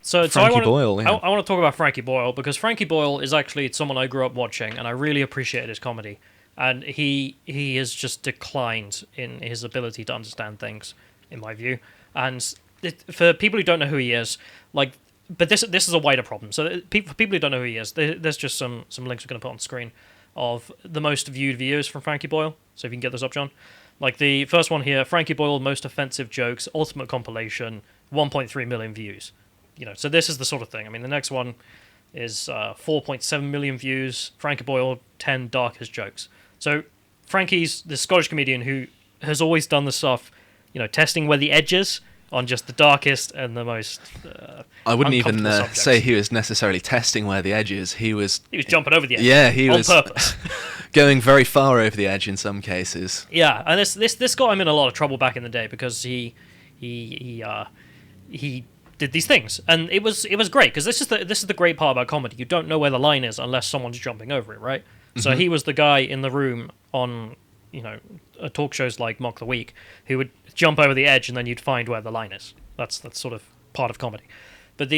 So Frankie Boyle, yeah. I want to talk about Frankie Boyle because Frankie Boyle is actually someone I grew up watching, and I really appreciated his comedy. And he has just declined in his ability to understand things, in my view. And for people who don't know who he is, but this is a wider problem. So for people who don't know who he is, there's just some links we're going to put on screen of the most viewed videos from Frankie Boyle. So if you can get those up, John. Like the first one here, Frankie Boyle most offensive jokes, ultimate compilation, 1.3 million views. So this is the sort of thing. I mean, the next one is 4.7 million views. Frankie Boyle, 10 darkest jokes. So Frankie's the Scottish comedian who has always done the stuff, testing where the edges on just the darkest and the most I wouldn't even subjects. say he was necessarily testing where the edge is. He was jumping over the edge. Yeah, he on was purpose. going very far over the edge in some cases. Yeah, and this got him in a lot of trouble back in the day because he did these things, and it was great because this is the great part about comedy. You don't know where the line is unless someone's jumping over it, right? Mm-hmm. So he was the guy in the room on talk shows like Mock the Week who would jump over the edge, and then you'd find where the line is. That's sort of part of comedy. But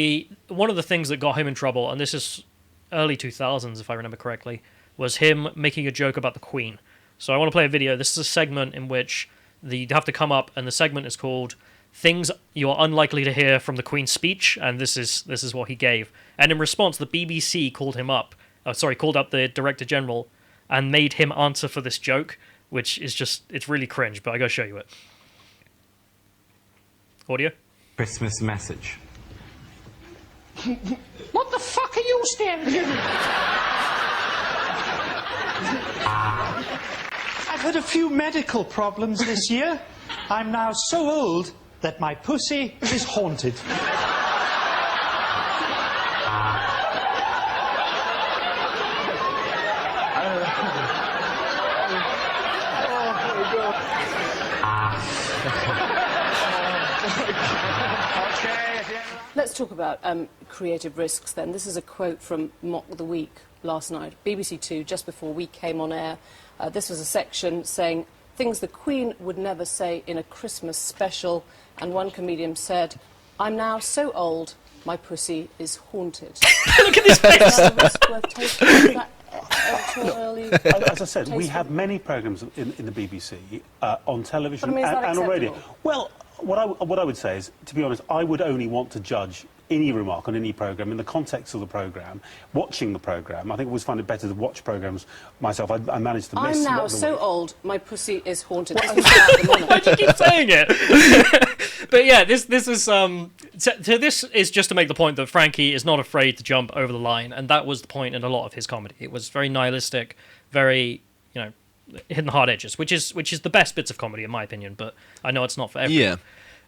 one of the things that got him in trouble, and this is early 2000s if I remember correctly, was him making a joke about the Queen. So I want to play a video. This is a segment in which you have to come up, and the segment is called "Things You Are Unlikely to Hear from the Queen's Speech," and this is what he gave. And in response, the BBC called up the Director General and made him answer for this joke, which is it's really cringe, but I gotta show you it. Audio? Christmas message. What the fuck are you standing here? I've had a few medical problems this year. I'm now so old that my pussy is haunted. Let's talk about creative risks then. This is a quote from Mock the Week last night, BBC Two, just before we came on air. This was a section saying things the Queen would never say in a Christmas special, and one comedian said, "I'm now so old, my pussy is haunted." Look at his face! Is that a risk worth taking? Is that early? As I said, we have many programmes in the BBC, on television But, I mean, is that and on radio. acceptable? Well, what I would say is, to be honest, I would only want to judge any remark on any programme in the context of the programme, watching the programme. I think I always find it better to watch programmes myself. I manage to miss... I'm now Mock the so Week. old, my pussy is haunted. This was about the monarch. Why do you keep saying it? But yeah, this is this is just to make the point that Frankie is not afraid to jump over the line, and that was the point in a lot of his comedy. It was very nihilistic, very hidden hard edges, which is the best bits of comedy in my opinion. But I know it's not for everyone. Yeah.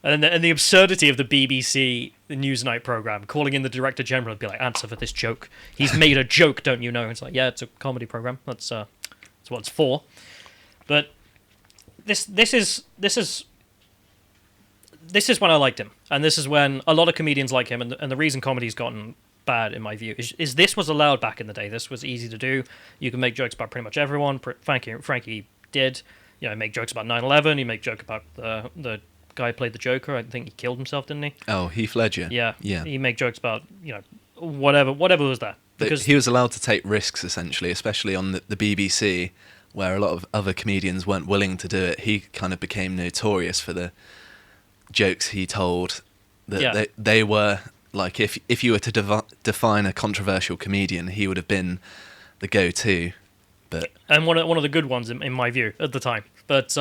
And the absurdity of the BBC Newsnight programme, calling in the Director General and be like, "Answer for this joke. He's made a joke, don't you know?" And it's like, yeah, it's a comedy programme. That's what it's for. But this is when I liked him, and this is when a lot of comedians like him, and the reason comedy's gotten bad in my view is this was allowed back in the day. This was easy to do. You can make jokes about pretty much everyone. Frankie did, make jokes about 9/11. He make joke about the guy who played the Joker. I think he killed himself, didn't he? Oh, Heath Ledger. Yeah. Yeah. He make jokes about whatever was there. Because he was allowed to take risks, essentially, especially on the BBC, where a lot of other comedians weren't willing to do it. He kind of became notorious for the jokes he told. That they were, like, if you were to define a controversial comedian, he would have been the go-to. And one of the good ones, in my view, at the time. But,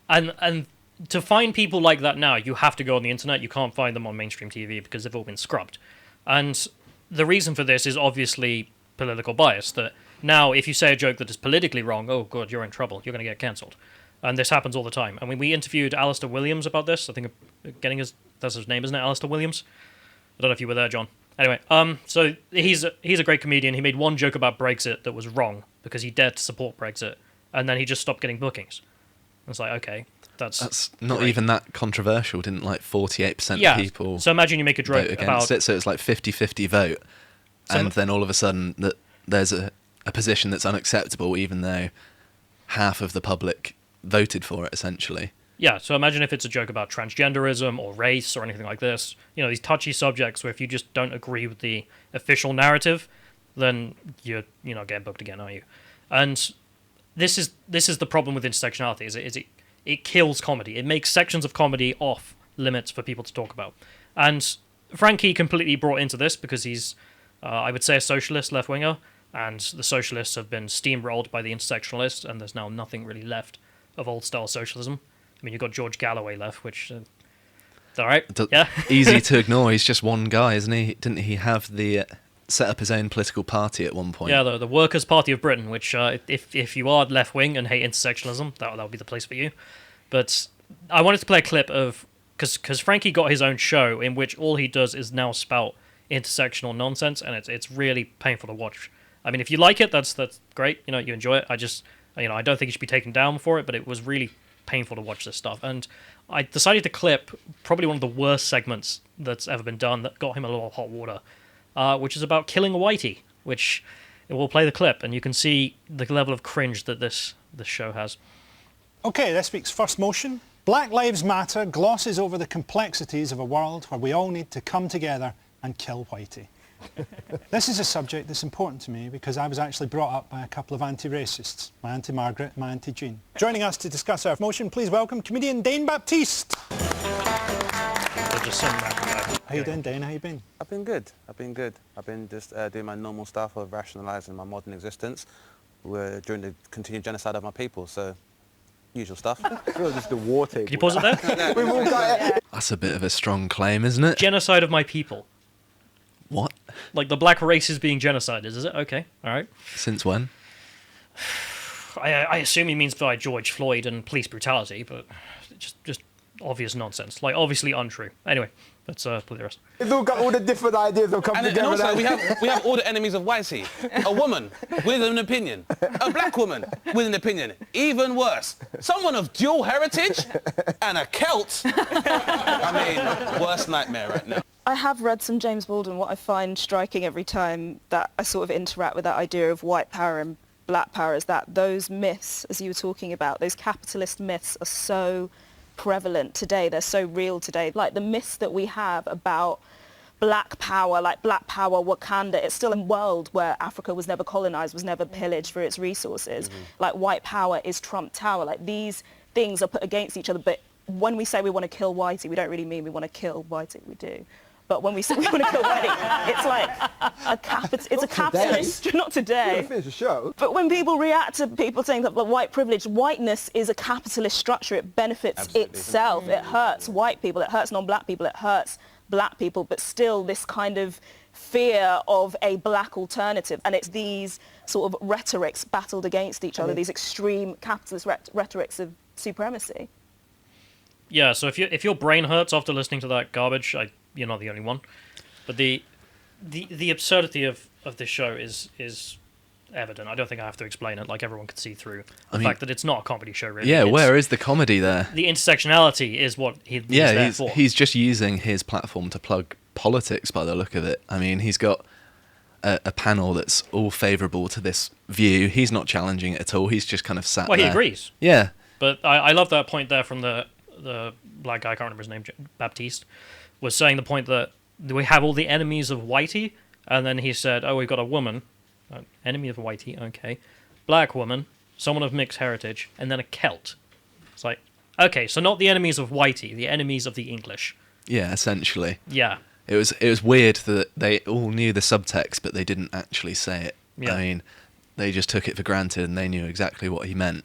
and to find people like that now, you have to go on the internet. You can't find them on mainstream TV because they've all been scrubbed. And the reason for this is obviously political bias, that now if you say a joke that is politically wrong, oh god, you're in trouble, you're going to get cancelled. And this happens all the time. I mean, we interviewed Alistair Williams about this. I think that's his name, isn't it? Alistair Williams? I don't know if you were there, John. Anyway, so he's a great comedian. He made one joke about Brexit that was wrong because he dared to support Brexit, and then he just stopped getting bookings. It's like, okay, that's not great. even that controversial. Didn't 48% of people So imagine you make a joke vote against about it, so it's like 50-50 vote, and then all of a sudden that there's a position that's unacceptable, even though half of the public voted for it, essentially. Yeah, so imagine if it's a joke about transgenderism or race or anything like this. You know, these touchy subjects where if you just don't agree with the official narrative, then you're not getting booked again, are you? And this is the problem with intersectionality. Is it kills comedy. It makes sections of comedy off limits for people to talk about. And Frankie completely brought into this because he's, I would say, a socialist left winger, and the socialists have been steamrolled by the intersectionalists, and there's now nothing really left of old style socialism. I mean, you've got George Galloway left, which all right, yeah, easy to ignore. He's just one guy, isn't he? Didn't he have the set up his own political party at one point? Yeah, the Workers' Party of Britain, which if you are left wing and hate intersectionalism, that would be the place for you. But I wanted to play a clip of because Frankie got his own show in which all he does is now spout intersectional nonsense, and it's really painful to watch. I mean, if you like it, that's great. You know, you enjoy it. I don't think you should be taken down for it, but it was really painful to watch this stuff. And I decided to clip probably one of the worst segments that's ever been done that got him a lot of hot water, which is about killing a whitey, which we'll play the clip, and you can see the level of cringe that this show has. OK, this week's first motion. Black Lives Matter glosses over the complexities of a world where we all need to come together and kill whitey. This is a subject that's important to me because I was actually brought up by a couple of anti-racists, my Auntie Margaret and my Auntie Jean. Joining us to discuss our motion, please welcome comedian Dane Baptiste. How you doing, Dane? How you been? I've been good. I've been just doing my normal stuff of rationalising my modern existence during the continued genocide of my people, so usual stuff. Just the war table. Can you pause it there? We've all got it. That's a bit of a strong claim, isn't it? Genocide of my people. What? Like the black race is being genocided, is it? Okay, all right. Since when? I assume he means by George Floyd and police brutality, but just obvious nonsense. Like, obviously untrue. Anyway, let's play the rest. It's all got all the different ideas that come And together. also, we have all the enemies of whitey. A woman with an opinion. A black woman with an opinion. Even worse, someone of dual heritage and a Celt. I mean, worst nightmare right now. I have read some James Baldwin. What I find striking every time that I sort of interact with that idea of white power and black power is that those myths, as you were talking about, those capitalist myths are so prevalent today. They're so real today. Like the myths that we have about black power, like black power Wakanda, it's still a world where Africa was never colonized, was never pillaged for its resources. Like white power is Trump Tower. Like these things are put against each other. But when we say we want to kill whitey, we don't really mean we want to kill whitey. We do. But when we say we want to kill whitey, it's like it's a capitalist. Not today. Finish the show. But when people react to people saying that white privilege, whiteness is a capitalist structure. It benefits itself. It hurts white people. It hurts non-black people. It hurts black people. But still, this kind of fear of a black alternative, and it's these sort of rhetorics battled against each other. These extreme capitalist rhetorics of supremacy. Yeah. So if your brain hurts after listening to that garbage, you're not the only one. But the absurdity of this show is evident. I don't think I have to explain it. Like, everyone could see through the fact that it's not a comedy show, really. Yeah, where is the comedy there? The intersectionality is what he's there for. He's just using his platform to plug politics by the look of it. I mean, he's got a panel that's all favourable to this view. He's not challenging it at all. He's just kind of sat there. Well, he agrees. Yeah. But I love that point there from the black guy, I can't remember his name, Baptiste, was saying the point that we have all the enemies of whitey, and then he said, oh, we've got a woman, enemy of whitey, okay, black woman, someone of mixed heritage, and then a Celt. It's like, okay, so not the enemies of whitey, the enemies of the English. Yeah, essentially. Yeah. It was weird that they all knew the subtext, but they didn't actually say it. Yeah. I mean, they just took it for granted, and they knew exactly what he meant,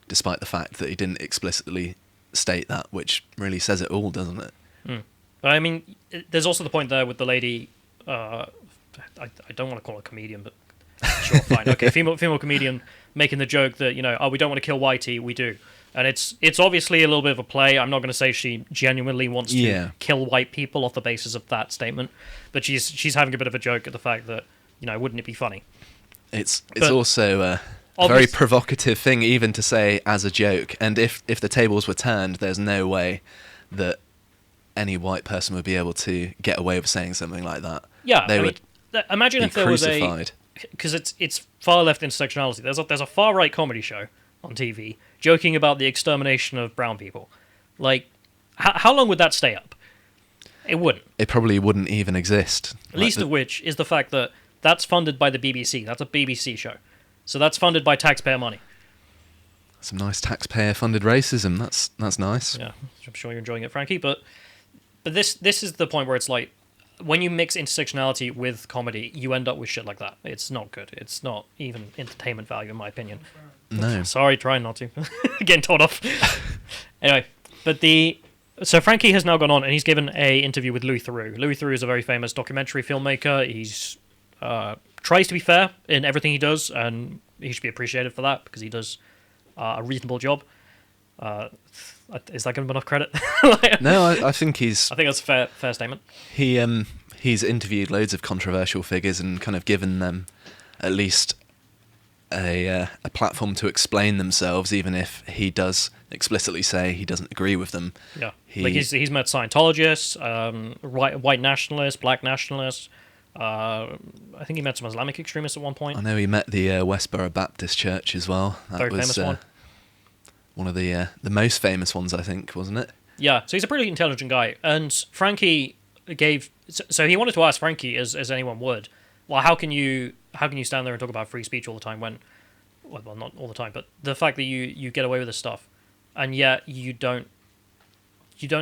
despite the fact that he didn't explicitly state that, which really says it all, doesn't it? Mm. I mean, there's also the point there with the lady, I don't want to call her a comedian, but sure, fine. Okay, female comedian making the joke that, we don't want to kill whitey, we do. And it's obviously a little bit of a play. I'm not going to say she genuinely wants to kill white people off the basis of that statement, but she's having a bit of a joke at the fact that, wouldn't it be funny? It's also a very provocative thing even to say as a joke, and if the tables were turned, there's no way that any white person would be able to get away with saying something like that. Yeah, they would imagine be if there crucified. Was because it's far left intersectionality. There's a far right comedy show on TV joking about the extermination of brown people, Like, how long would that stay up? It wouldn't. It probably wouldn't even exist. Least of which is the fact that that's funded by the BBC. That's a BBC show. So that's funded by taxpayer money. Some nice taxpayer-funded racism. That's nice. Yeah, I'm sure you're enjoying it, Frankie. But this is the point where it's like, when you mix intersectionality with comedy, you end up with shit like that. It's not good. It's not even entertainment value, in my opinion. No. Sorry, trying not to. Getting told off. Anyway, so Frankie has now gone on and he's given a interview with Louis Theroux. Louis Theroux is a very famous documentary filmmaker. He's tries to be fair in everything he does, and he should be appreciated for that because he does a reasonable job. Is that giving him enough credit? No, I think he's... I think that's a fair statement. He's interviewed loads of controversial figures and kind of given them at least a platform to explain themselves, even if he does explicitly say he doesn't agree with them. Yeah, he's met Scientologists, white nationalists, black nationalists. I think he met some Islamic extremists at one point. I know he met the Westboro Baptist Church as well. That Very was famous one. One of the most famous ones, I think, wasn't it? Yeah, so he's a pretty intelligent guy. And Frankie gave... So he wanted to ask Frankie, as anyone would, well, how can you stand there and talk about free speech all the time when... Well, not all the time, but the fact that you get away with this stuff, and yet you don't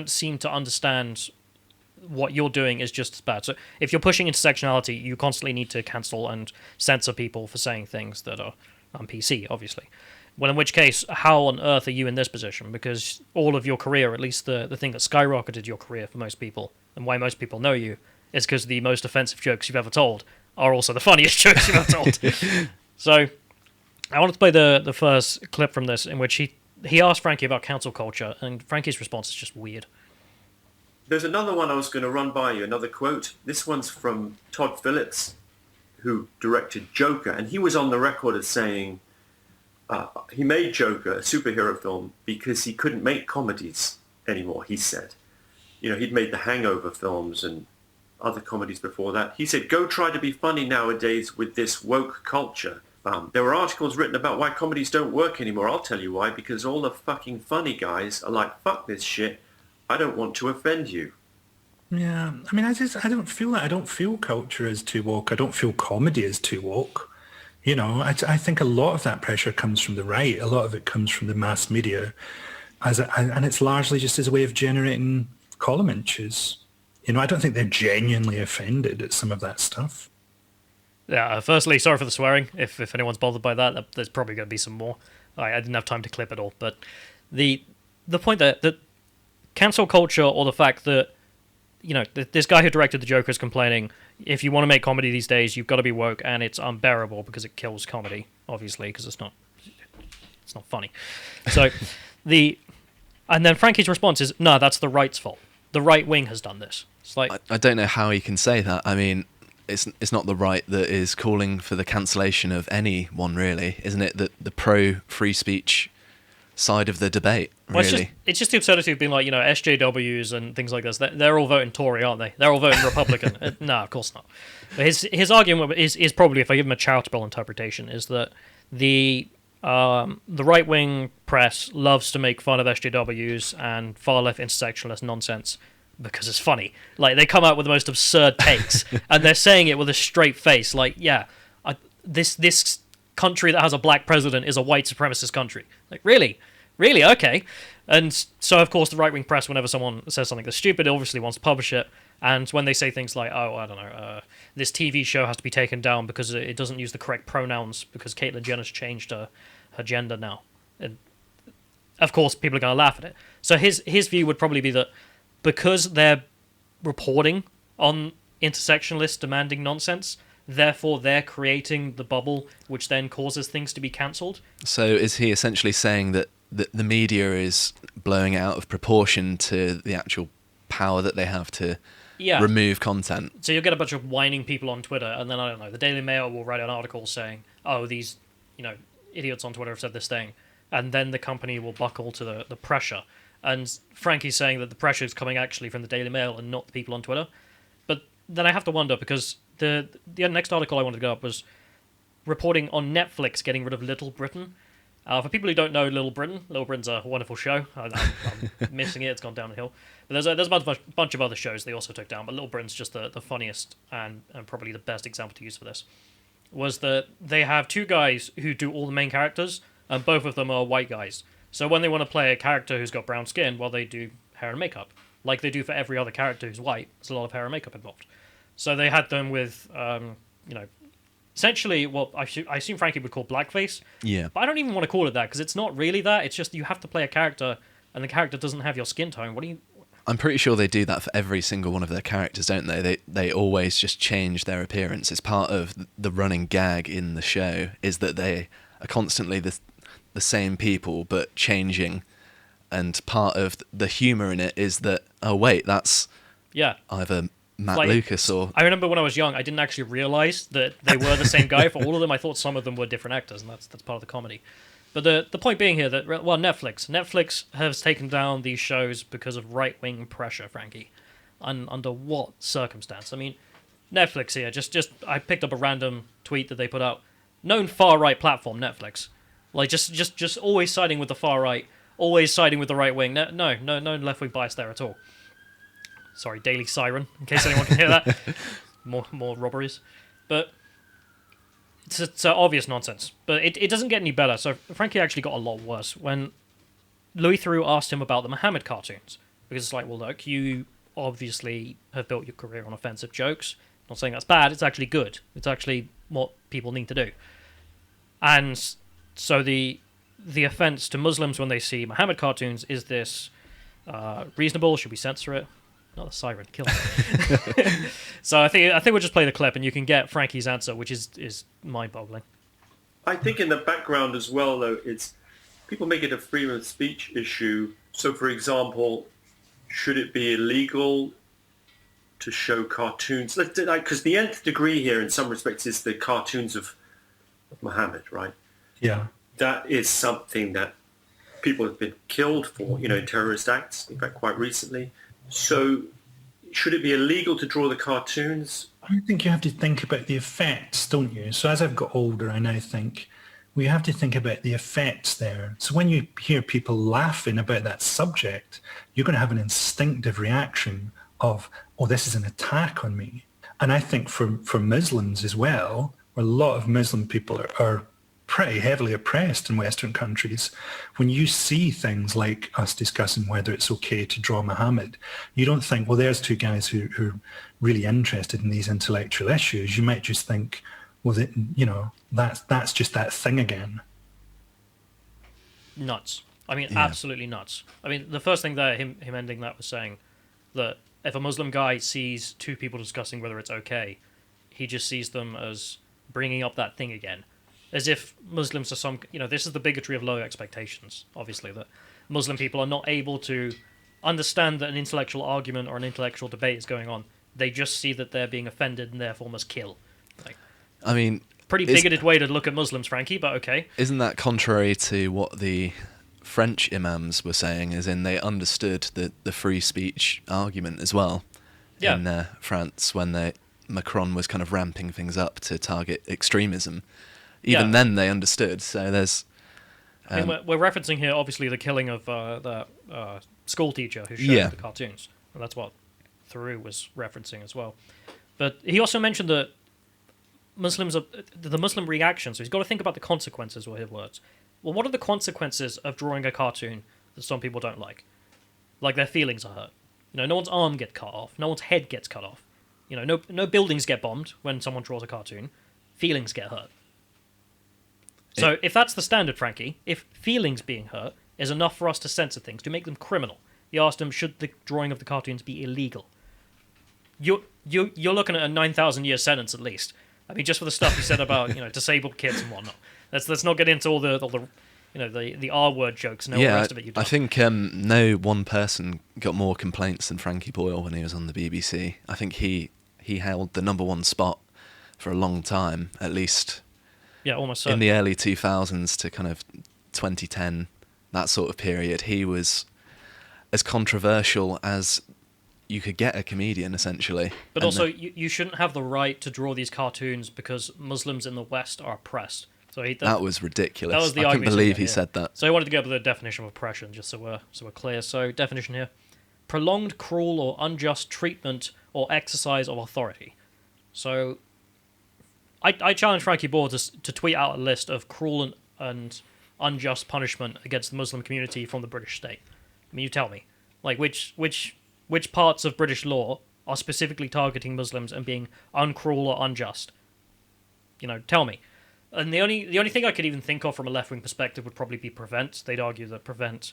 seem to understand what you're doing is just as bad. So if you're pushing intersectionality, you constantly need to cancel and censor people for saying things that are un-PC, obviously. Well, in which case, how on earth are you in this position? Because all of your career, at least the thing that skyrocketed your career for most people, and why most people know you, is because the most offensive jokes you've ever told are also the funniest jokes you've ever told. So, I wanted to play the first clip from this, in which he asked Frankie about cancel culture, and Frankie's response is just weird. There's another one I was going to run by you, another quote. This one's from Todd Phillips, who directed Joker, and he was on the record as saying he made Joker, a superhero film, because he couldn't make comedies anymore, he said. You know, he'd made the Hangover films and other comedies before that. He said, go try to be funny nowadays with this woke culture. There were articles written about why comedies don't work anymore. I'll tell you why, because all the fucking funny guys are like, fuck this shit. I don't want to offend you. Yeah, I mean, I don't feel that. I don't feel culture is too woke. I don't feel comedy is too woke. You know, I think a lot of that pressure comes from the right. A lot of it comes from the mass media, and it's largely just as a way of generating column inches. You know, I don't think they're genuinely offended at some of that stuff. Yeah, firstly, sorry for the swearing. If anyone's bothered by that, there's probably going to be some more. I didn't have time to clip it all. But the point that cancel culture, or the fact that, you know, this guy who directed the Joker is complaining, if you want to make comedy these days, you've got to be woke, and it's unbearable because it kills comedy, obviously, because it's not funny. So and then Frankie's response is, no, that's the right's fault. The right wing has done this. It's like, I don't know how he can say that. I mean, it's not the right that is calling for the cancellation of anyone, really, isn't it? The pro-free speech side of the debate, really. Well, it's just the absurdity of being like, you know, SJWs and things like this. They're all voting Tory, aren't they? They're all voting Republican. No, of course not. But his argument is probably, if I give him a charitable interpretation, is that the right-wing press loves to make fun of SJWs and far-left intersectionalist nonsense because it's funny. Like, they come out with the most absurd takes, and they're saying it with a straight face. Like, yeah, this country that has a black president is a white supremacist country. Like, really? Really? Okay. And so, of course, the right-wing press, whenever someone says something that's stupid, obviously wants to publish it. And when they say things like, oh, I don't know, this TV show has to be taken down because it doesn't use the correct pronouns because Caitlyn Jenner's changed her gender now. And of course, people are going to laugh at it. So his view would probably be that because they're reporting on intersectionalists demanding nonsense, therefore they're creating the bubble which then causes things to be cancelled. So is he essentially saying that the media is blowing out of proportion to the actual power that they have to remove content? So you'll get a bunch of whining people on Twitter, and then, I don't know, the Daily Mail will write an article saying, oh, these, you know, idiots on Twitter have said this thing, and then the company will buckle to the pressure. And Frankie's saying that the pressure is coming actually from the Daily Mail and not the people on Twitter. But then I have to wonder, because the next article I wanted to go up was reporting on Netflix getting rid of Little Britain. For people who don't know Little Britain's a wonderful show. I'm missing it. It's gone downhill. But there's a bunch of other shows they also took down, but Little Britain's just the funniest and probably the best example to use for this. Was that they have two guys who do all the main characters, and both of them are white guys. So when they want to play a character who's got brown skin, well, they do hair and makeup. Like they do for every other character who's white. There's a lot of hair and makeup involved. So they had them with, essentially what I assume Frankie would call blackface. Yeah. But I don't even want to call it that, because it's not really that. It's just you have to play a character, and the character doesn't have your skin tone. What do you... I'm pretty sure they do that for every single one of their characters, don't they? They always just change their appearance. It's part of the running gag in the show, is that they are constantly the same people, but changing. And part of the humour in it is that, oh wait, that's either Matt Lucas or... I remember when I was young, I didn't actually realise that they were the same guy for all of them. I thought some of them were different actors, and that's part of the comedy. But the point being here that, well, Netflix has taken down these shows because of right-wing pressure, Frankie. Under what circumstance? I mean, Netflix here, just I picked up a random tweet that they put out. Known far-right platform, Netflix. Like, just always siding with the far right, always siding with the right wing. No left-wing bias there at all. Sorry, Daily Siren, in case anyone can hear that. More robberies. But it's obvious nonsense. But it doesn't get any better. So Frankie actually got a lot worse when Louis Theroux asked him about the Muhammad cartoons. Because it's like, well, look, you obviously have built your career on offensive jokes. I'm not saying that's bad, it's actually good. It's actually what people need to do. And so the offence to Muslims when they see Muhammad cartoons is this reasonable? Should we censor it? Not the siren, kill it. So I think we'll just play the clip, and you can get Frankie's answer, which is mind-boggling. I think in the background as well, though, it's people make it a freedom of speech issue. So, for example, should it be illegal to show cartoons? Because the nth degree here, in some respects, is the cartoons of Muhammad, right? Yeah. That is something that people have been killed for, in terrorist acts, in fact, quite recently. So should it be illegal to draw the cartoons? I think you have to think about the effects, don't you? So as I've got older, I now think we have to think about the effects there. So when you hear people laughing about that subject, you're going to have an instinctive reaction of, oh, this is an attack on me. And I think for Muslims as well, where a lot of Muslim people are pretty heavily oppressed in Western countries, when you see things like us discussing whether it's okay to draw Muhammad, you don't think, well, there's two guys who are really interested in these intellectual issues. You might just think, well, that's just that thing again. Nuts. I mean, absolutely nuts. I mean, the first thing there, him ending that was saying that if a Muslim guy sees two people discussing whether it's okay, he just sees them as bringing up that thing again. As if Muslims are some... this is the bigotry of low expectations, obviously, that Muslim people are not able to understand that an intellectual argument or an intellectual debate is going on. They just see that they're being offended and therefore must kill. I mean... Pretty bigoted way to look at Muslims, Frankie, but okay. Isn't that contrary to what the French imams were saying, as in they understood the free speech argument as well in France when Macron was kind of ramping things up to target extremism. Even then they understood, so there's... I mean, we're referencing here, obviously, the killing of the school teacher who showed the cartoons. And that's what Theroux was referencing as well. But he also mentioned that the Muslim reaction, so he's got to think about the consequences, were his words. Well, what are the consequences of drawing a cartoon that some people don't like? Like, their feelings are hurt. No one's arm gets cut off. No one's head gets cut off. No buildings get bombed when someone draws a cartoon. Feelings get hurt. So if that's the standard, Frankie, if feelings being hurt is enough for us to censor things, to make them criminal, he asked him, should the drawing of the cartoons be illegal? You're looking at a 9,000-year sentence at least. I mean, just for the stuff he said about disabled kids and whatnot. Let's not get into all the R-word jokes and all the rest of it you've done. I think no one person got more complaints than Frankie Boyle when he was on the BBC. I think he held the number one spot for a long time, at least... Yeah, almost certainly. In the early 2000s to kind of 2010, that sort of period, he was as controversial as you could get a comedian, essentially. But also, you shouldn't have the right to draw these cartoons because Muslims in the West are oppressed. So that was ridiculous. That was the I couldn't argument believe he he said that. So he wanted to go with the definition of oppression, just so we're clear. So definition here: prolonged, cruel, or unjust treatment or exercise of authority. So I challenge Frankie Boyle to tweet out a list of cruel and unjust punishment against the Muslim community from the British state. I mean, you tell me, like which parts of British law are specifically targeting Muslims and being uncruel or unjust? You know, tell me. And the only thing I could even think of from a left-wing perspective would probably be prevent. They'd argue that prevent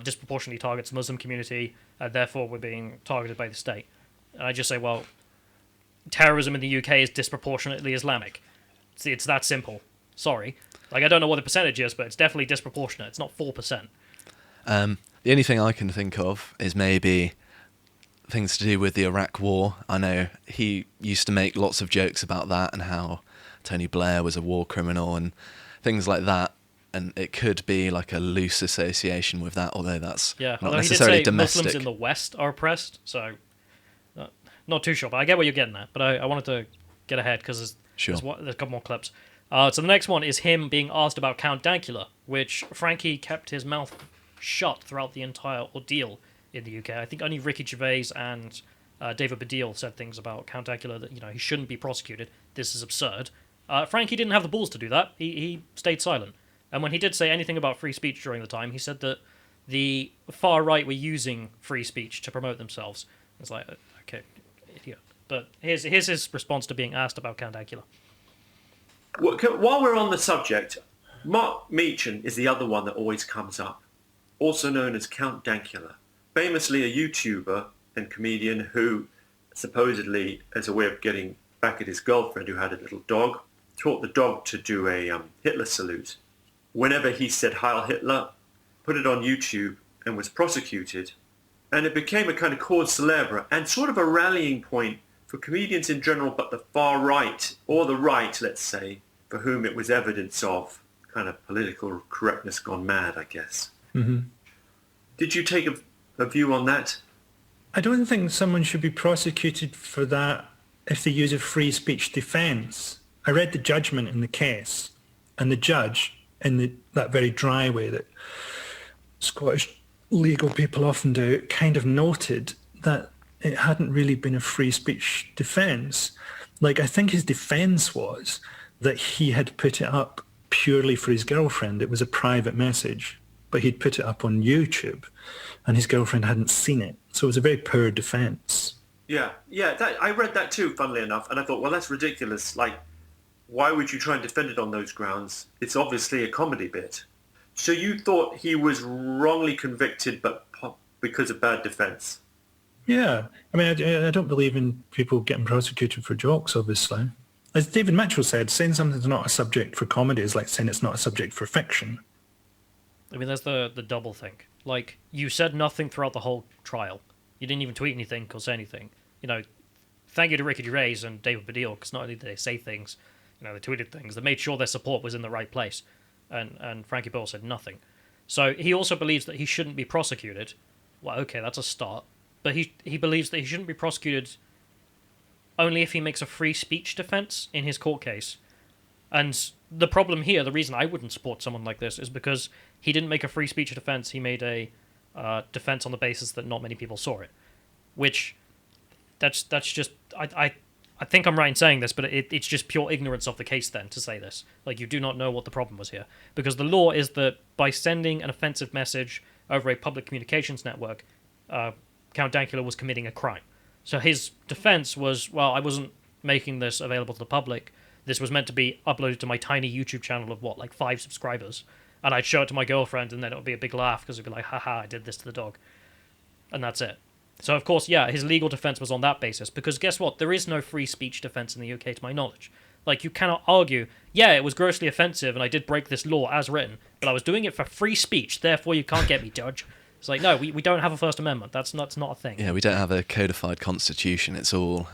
disproportionately targets the Muslim community, and therefore we're being targeted by the state. And I just say, well, terrorism in the UK is disproportionately Islamic. See, it's that simple. Sorry. Like, I don't know what the percentage is, but it's definitely disproportionate. It's not 4%. The only thing I can think of is maybe things to do with the Iraq War. I know he used to make lots of jokes about that and how Tony Blair was a war criminal and things like that, and it could be like a loose association with that, although that's not necessarily he did say domestic. Muslims in the West are oppressed, so not too sure, but I get what you're getting at. But I wanted to get ahead because there's a couple more clips. So the next one is him being asked about Count Dankula, which Frankie kept his mouth shut throughout the entire ordeal in the UK. I think only Ricky Gervais and David Baddiel said things about Count Dankula that, you know, he shouldn't be prosecuted. This is absurd. Frankie didn't have the balls to do that. He stayed silent. And when he did say anything about free speech during the time, he said that the far right were using free speech to promote themselves. It's like, okay, idiot. But here's his response to being asked about Count Dankula. While we're on the subject, Mark Meacham is the other one that always comes up, also known as Count Dankula. Famously a YouTuber and comedian who supposedly, as a way of getting back at his girlfriend who had a little dog, taught the dog to do a Hitler salute. Whenever he said Heil Hitler, put it on YouTube and was prosecuted. And it became a kind of cause célèbre and sort of a rallying point for comedians in general, but the far right, or the right, let's say, for whom it was evidence of kind of political correctness gone mad, I guess. Mm-hmm. Did you take a view on that? I don't think someone should be prosecuted for that if they use a free speech defence. I read the judgment in the case, and the judge, in that very dry way that Scottish legal people often do, kind of noted that it hadn't really been a free speech defence. Like, I think his defence was that he had put it up purely for his girlfriend. It was a private message, but he'd put it up on YouTube, and his girlfriend hadn't seen it. So it was a very poor defence. Yeah, I read that too, funnily enough, and I thought, well, that's ridiculous. Like, why would you try and defend it on those grounds? It's obviously a comedy bit. So you thought he was wrongly convicted, but because of bad defence? Yeah. I mean, I don't believe in people getting prosecuted for jokes, obviously. As David Mitchell said, saying something's not a subject for comedy is like saying it's not a subject for fiction. I mean, there's the double thing. Like, you said nothing throughout the whole trial. You didn't even tweet anything or say anything. You know, thank you to Ricky Gervais and David Baddiel, because not only did they say things, you know, they tweeted things, they made sure their support was in the right place. And Frankie Boyle said nothing. So he also believes that he shouldn't be prosecuted. Well, okay, that's a start. But he believes that he shouldn't be prosecuted only if he makes a free speech defence in his court case. And the problem here, the reason I wouldn't support someone like this, is because he didn't make a free speech defence, he made a defence on the basis that not many people saw it. Which, that's just... I think I'm right in saying this, but it's just pure ignorance of the case then to say this. Like, you do not know what the problem was here. Because the law is that by sending an offensive message over a public communications network, Count Dankula was committing a crime. So his defense was, well, I wasn't making this available to the public. This was meant to be uploaded to my tiny YouTube channel of, what, like 5 subscribers. And I'd show it to my girlfriend, and then it would be a big laugh, because it'd be like, haha, I did this to the dog. And that's it. So, of course, yeah, his legal defense was on that basis, because guess what? There is no free speech defense in the UK, to my knowledge. Like, you cannot argue, yeah, it was grossly offensive, and I did break this law as written, but I was doing it for free speech, therefore you can't get me, judge. It's like, no, we don't have a First Amendment. That's not a thing. Yeah, we don't have a codified constitution. It's all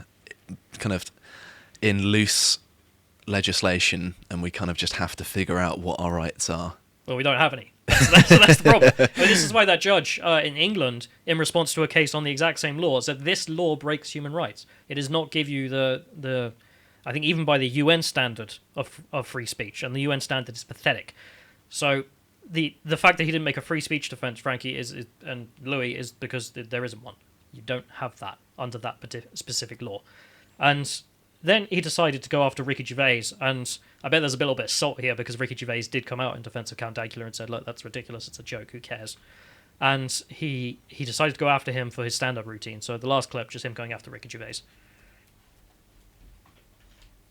kind of in loose legislation, and we kind of just have to figure out what our rights are. Well, we don't have any. That's the problem. I mean, this is why that judge in England, in response to a case on the exact same law, said this law breaks human rights. It does not give you the I think even by the UN standard of free speech, and the UN standard is pathetic. So the fact that he didn't make a free speech defense, Frankie, and Louis, is because there isn't one. You don't have that under that specific law. And then he decided to go after Ricky Gervais, and I bet there's a little bit of salt here because Ricky Gervais did come out in defense of Count Dankula and said, look, that's ridiculous, it's a joke, who cares? And he decided to go after him for his stand-up routine. So the last clip, just him going after Ricky Gervais.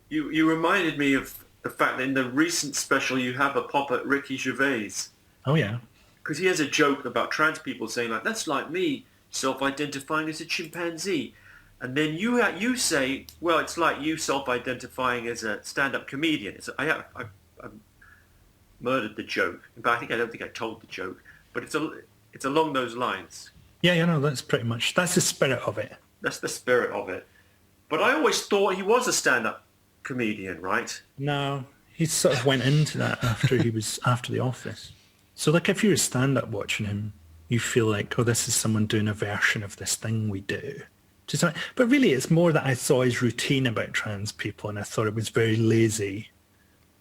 You reminded me of the fact that in the recent special you have a pop at Ricky Gervais. Oh, yeah. Because he has a joke about trans people saying, like, that's like me self-identifying as a chimpanzee. And then you say, well, it's like you self-identifying as a stand-up comedian. I murdered the joke, but I don't think I told the joke. But it's along those lines. Yeah, that's the spirit of it. That's the spirit of it. But I always thought he was a stand-up comedian, right? No, he sort of went into that after after The Office. So, like, if you're a stand-up watching him, you feel like, oh, this is someone doing a version of this thing we do. But really, it's more that I saw his routine about trans people, and I thought it was very lazy.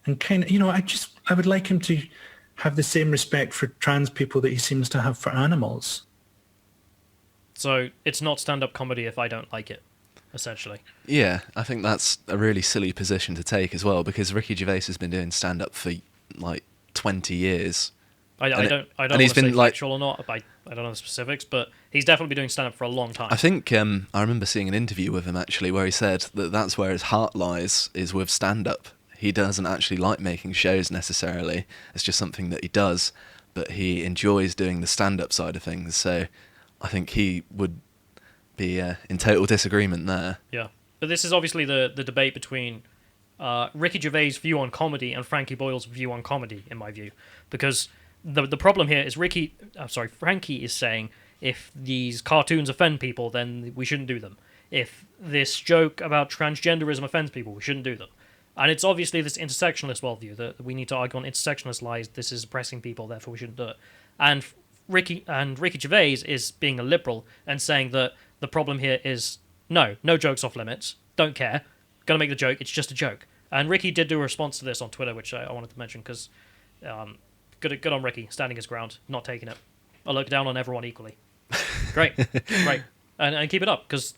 And kind of, I would like him to have the same respect for trans people that he seems to have for animals. So it's not stand-up comedy if I don't like it, essentially. Yeah, I think that's a really silly position to take as well, because Ricky Gervais has been doing stand-up for like 20 years. I don't know if it's factual or not. I don't know the specifics, but he's definitely been doing stand-up for a long time. I think I remember seeing an interview with him actually where he said that that's where his heart lies, is with stand-up. He doesn't actually like making shows necessarily. It's just something that he does, but he enjoys doing the stand-up side of things. So I think he would be in total disagreement there. Yeah, but this is obviously the debate between Ricky Gervais' view on comedy and Frankie Boyle's view on comedy, in my view, because the problem here is Frankie is saying if these cartoons offend people, then we shouldn't do them. If this joke about transgenderism offends people, we shouldn't do them. And it's obviously this intersectionalist worldview that we need to argue on intersectionalist lies. This is oppressing people, therefore we shouldn't do it. And Ricky Gervais is being a liberal and saying that the problem here is no jokes off limits. Don't care. Gonna make the joke. It's just a joke. And Ricky did do a response to this on Twitter, which I wanted to mention because good on Ricky, standing his ground, not taking it. I look down on everyone equally. Great. And keep it up, because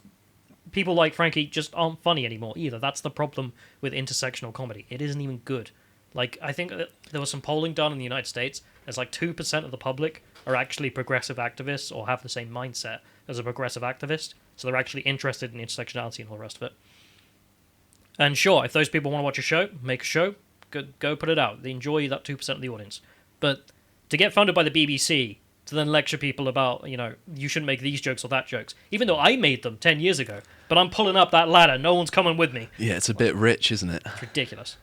people like Frankie just aren't funny anymore either. That's the problem with intersectional comedy. It isn't even good. Like, I think there was some polling done in the United States. There's like 2% of the public are actually progressive activists or have the same mindset as a progressive activist. So they're actually interested in intersectionality and all the rest of it. And sure, if those people want to watch a show, make a show, go put it out. They enjoy that 2% of the audience. But to get funded by the BBC to then lecture people about, you shouldn't make these jokes or that jokes, even though I made them 10 years ago, but I'm pulling up that ladder, no one's coming with me. Yeah, it's a bit rich, isn't it? It's ridiculous.